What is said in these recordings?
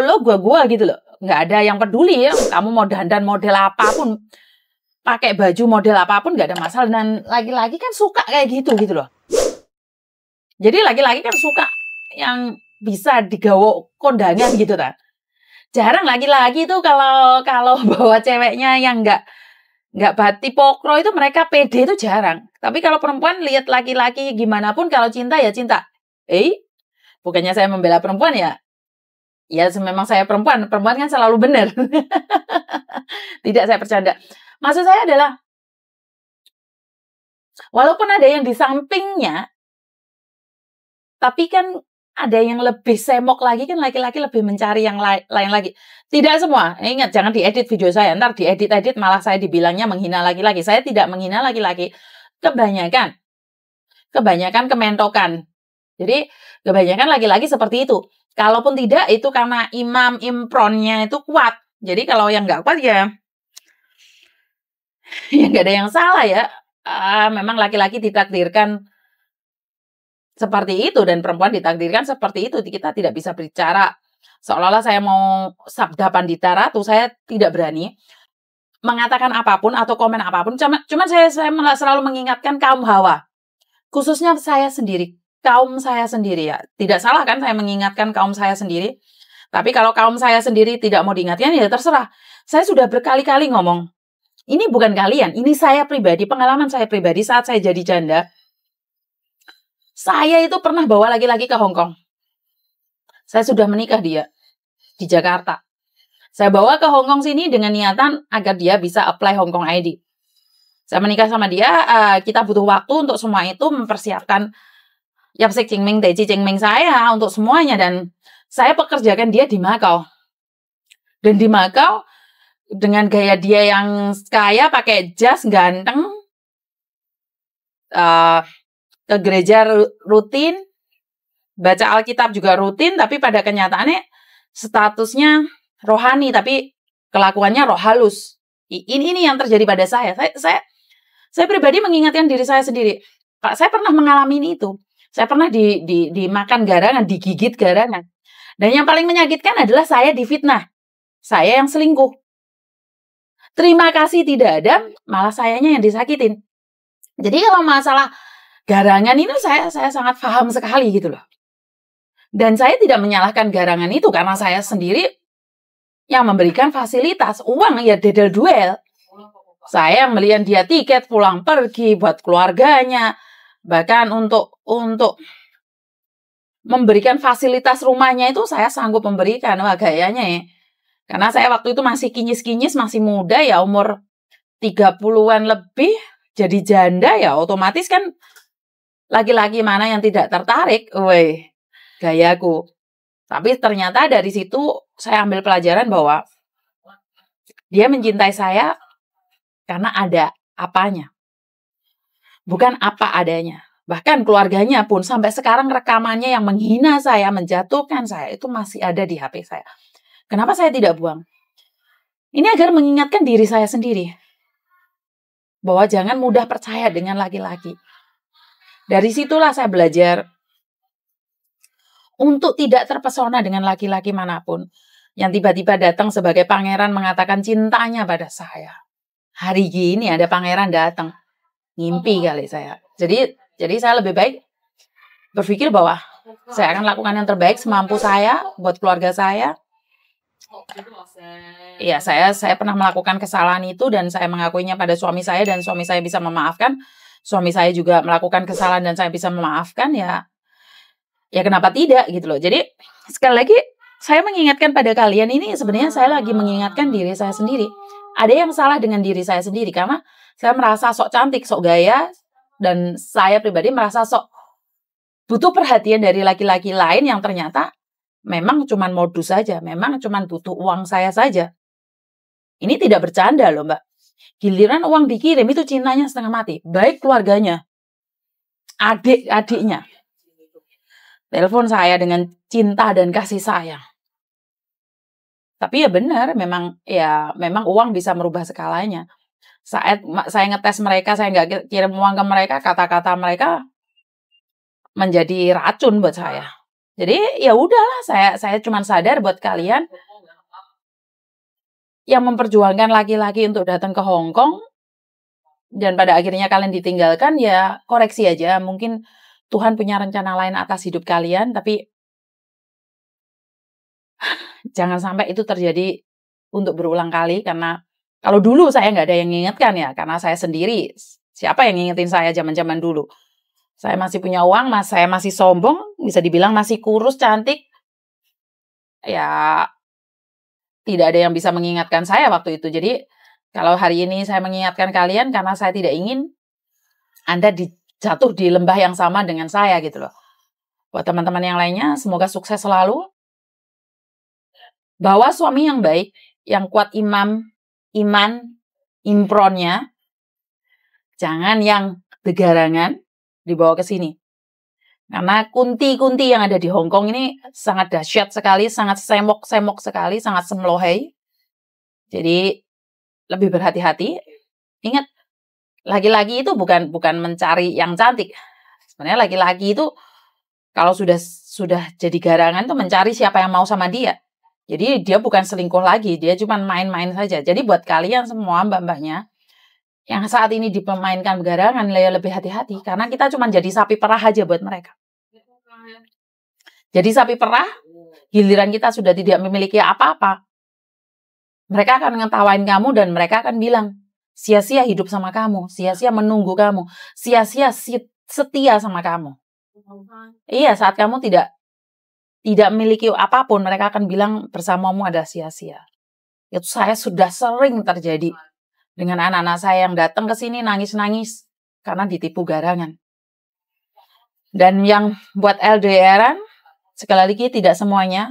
lo gua gitu loh. Nggak ada yang peduli ya. Kamu mau dandan model apapun, pakai baju model apapun nggak ada masalah. Dan laki-laki kan suka kayak gitu loh. Jadi laki-laki kan suka yang bisa digawa kondangan gitu kan. Jarang laki-laki itu kalau bawa ceweknya yang nggak bati pokro itu mereka pede itu jarang. Tapi kalau perempuan lihat laki-laki gimana pun kalau cinta ya cinta. Bukannya saya membela perempuan ya. Ya memang saya perempuan kan selalu benar. Tidak, saya bercanda. Maksud saya adalah walaupun ada yang di sampingnya, tapi kan ada yang lebih semok lagi kan laki-laki lebih mencari yang lain lagi. Tidak semua. Ingat, jangan diedit video saya. Ntar diedit-edit malah saya dibilangnya menghina laki-laki. Saya tidak menghina laki-laki. Kebanyakan kementokan. Jadi kebanyakan laki-laki seperti itu. Kalaupun tidak, itu karena imam impronnya itu kuat. Jadi kalau yang nggak kuat ya nggak ada yang salah ya. Memang laki-laki ditakdirkan seperti itu dan perempuan ditakdirkan seperti itu. Kita tidak bisa bicara seolah-olah saya mau sabda Pandita Ratu. Saya tidak berani mengatakan apapun atau komen apapun. Cuman saya selalu mengingatkan kaum Hawa. Khususnya saya sendiri. Kaum saya sendiri ya. Tidak salah kan saya mengingatkan kaum saya sendiri. Tapi kalau kaum saya sendiri tidak mau diingatkan ya terserah. Saya sudah berkali-kali ngomong. Ini bukan kalian. Ini saya pribadi. Pengalaman saya pribadi saat saya jadi janda. Saya itu pernah bawa laki-laki ke Hong Kong. Saya sudah menikah dia. Di Jakarta. Saya bawa ke Hong Kong sini dengan niatan agar dia bisa apply Hong Kong ID. Saya menikah sama dia. Kita butuh waktu untuk semua itu mempersiapkan Yapsik Cingming, Deci Cingming saya untuk semuanya. Dan saya pekerjakan dia di Makau. Dan di Makau, dengan gaya dia yang kaya, pakai jas, ganteng, ke gereja rutin, baca Alkitab juga rutin, tapi pada kenyataannya statusnya rohani, tapi kelakuannya roh halus. Ini yang terjadi pada saya. Saya pribadi mengingatkan diri saya sendiri. Saya pernah mengalami itu. Saya pernah dimakan garangan, digigit garangan. Dan yang paling menyakitkan adalah saya difitnah. Saya yang selingkuh. Terima kasih tidak ada, malah sayanya yang disakitin. Jadi kalau masalah garangan itu saya sangat paham sekali gitu loh. Dan saya tidak menyalahkan garangan itu karena saya sendiri yang memberikan fasilitas. Uang ya dedel duel. Saya yang beliin dia tiket pulang pergi buat keluarganya. Bahkan untuk memberikan fasilitas rumahnya itu saya sanggup memberikan. Wah gayanya ya. Karena saya waktu itu masih kinyis-kinyis, masih muda ya, umur 30-an lebih, jadi janda ya, otomatis kan laki-laki mana yang tidak tertarik, gayaku. Tapi ternyata dari situ saya ambil pelajaran bahwa dia mencintai saya karena ada apanya. Bukan apa adanya. Bahkan keluarganya pun sampai sekarang rekamannya yang menghina saya, menjatuhkan saya, itu masih ada di HP saya. Kenapa saya tidak buang? Ini agar mengingatkan diri saya sendiri. Bahwa jangan mudah percaya dengan laki-laki. Dari situlah saya belajar untuk tidak terpesona dengan laki-laki manapun yang tiba-tiba datang sebagai pangeran mengatakan cintanya pada saya. Hari gini ada pangeran datang. Ngimpi kali saya. Jadi saya lebih baik berpikir bahwa saya akan lakukan yang terbaik semampu saya buat keluarga saya. Iya, saya pernah melakukan kesalahan itu dan saya mengakuinya pada suami saya dan suami saya bisa memaafkan. Suami saya juga melakukan kesalahan dan saya bisa memaafkan ya kenapa tidak gitu loh. Jadi sekali lagi saya mengingatkan pada kalian ini sebenarnya saya lagi mengingatkan diri saya sendiri. Ada yang salah dengan diri saya sendiri karena saya merasa sok cantik, sok gaya dan saya pribadi merasa sok butuh perhatian dari laki-laki lain yang ternyata memang cuma modus saja, memang cuma butuh uang saya saja. Ini tidak bercanda loh Mbak. Giliran uang dikirim itu cintanya setengah mati. Baik keluarganya, adik-adiknya. Telepon saya dengan cinta dan kasih sayang. Tapi ya benar, memang uang bisa merubah segalanya. Saat saya ngetes mereka, saya nggak kirim uang ke mereka, kata-kata mereka menjadi racun buat saya. Jadi ya udahlah, saya cuma sadar buat kalian yang memperjuangkan laki-laki untuk datang ke Hong Kong dan pada akhirnya kalian ditinggalkan, ya koreksi aja. Mungkin Tuhan punya rencana lain atas hidup kalian, tapi jangan sampai itu terjadi untuk berulang kali, karena kalau dulu saya nggak ada yang mengingatkan ya, karena saya sendiri. Siapa yang ngingetin saya zaman-zaman dulu? Saya masih punya uang, saya masih sombong, bisa dibilang masih kurus, cantik. Ya, tidak ada yang bisa mengingatkan saya waktu itu. Jadi, kalau hari ini saya mengingatkan kalian karena saya tidak ingin Anda jatuh di lembah yang sama dengan saya gitu loh. Buat teman-teman yang lainnya, semoga sukses selalu. Bawa suami yang baik, yang kuat iman, impronnya. Jangan yang begarangan dibawa ke sini. Karena kunti-kunti yang ada di Hong Kong ini sangat dahsyat sekali, sangat semok-semok sekali, sangat semlohai. Jadi lebih berhati-hati. Ingat, laki-laki itu bukan mencari yang cantik. Sebenarnya laki-laki itu kalau sudah jadi garangan tuh mencari siapa yang mau sama dia. Jadi dia bukan selingkuh lagi, dia cuma main-main saja. Jadi buat kalian semua mbak-mbaknya yang saat ini dipermainkan garangan, lebih hati-hati karena kita cuma jadi sapi perah aja buat mereka. Jadi sapi perah, giliran kita sudah tidak memiliki apa-apa, mereka akan ngetawain kamu dan mereka akan bilang, sia-sia hidup sama kamu, sia-sia menunggu kamu, sia-sia setia sama kamu. Iya, saat kamu tidak memiliki apapun, mereka akan bilang bersamamu ada sia-sia. Itu saya sudah sering terjadi dengan anak-anak saya yang datang ke sini nangis-nangis karena ditipu garangan. Dan yang buat LDRan, sekali lagi tidak semuanya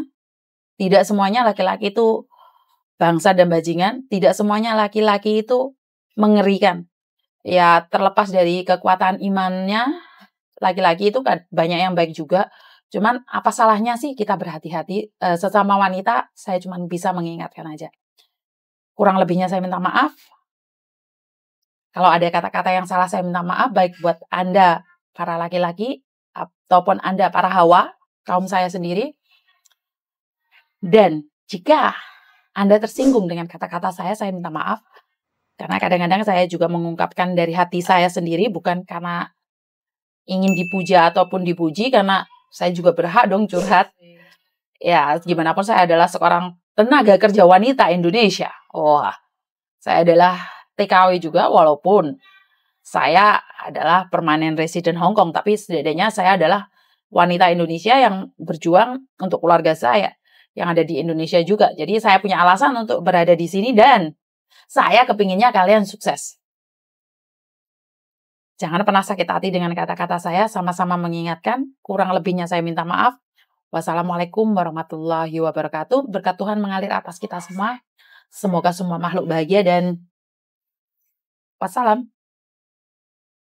laki-laki itu bangsa dan bajingan, tidak semuanya laki-laki itu mengerikan. Ya terlepas dari kekuatan imannya, laki-laki itu kan banyak yang baik juga. Cuman apa salahnya sih kita berhati-hati, sesama wanita saya cuma bisa mengingatkan aja. Kurang lebihnya saya minta maaf. Kalau ada kata-kata yang salah saya minta maaf, baik buat Anda para laki-laki ataupun Anda para hawa, kaum saya sendiri. Dan jika Anda tersinggung dengan kata-kata saya minta maaf. Karena kadang-kadang saya juga mengungkapkan dari hati saya sendiri, bukan karena ingin dipuja ataupun dipuji, karena saya juga berhak dong curhat. Ya, gimana pun saya adalah seorang tenaga kerja wanita Indonesia. Wah, saya adalah TKW juga, walaupun saya adalah permanent resident Hong Kong, tapi setidaknya saya adalah wanita Indonesia yang berjuang untuk keluarga saya yang ada di Indonesia juga. Jadi saya punya alasan untuk berada di sini dan saya kepinginnya kalian sukses. Jangan pernah sakit hati dengan kata-kata saya, sama-sama mengingatkan. Kurang lebihnya saya minta maaf. Wassalamualaikum warahmatullahi wabarakatuh. Berkat Tuhan mengalir atas kita semua. Semoga semua makhluk bahagia dan wassalam.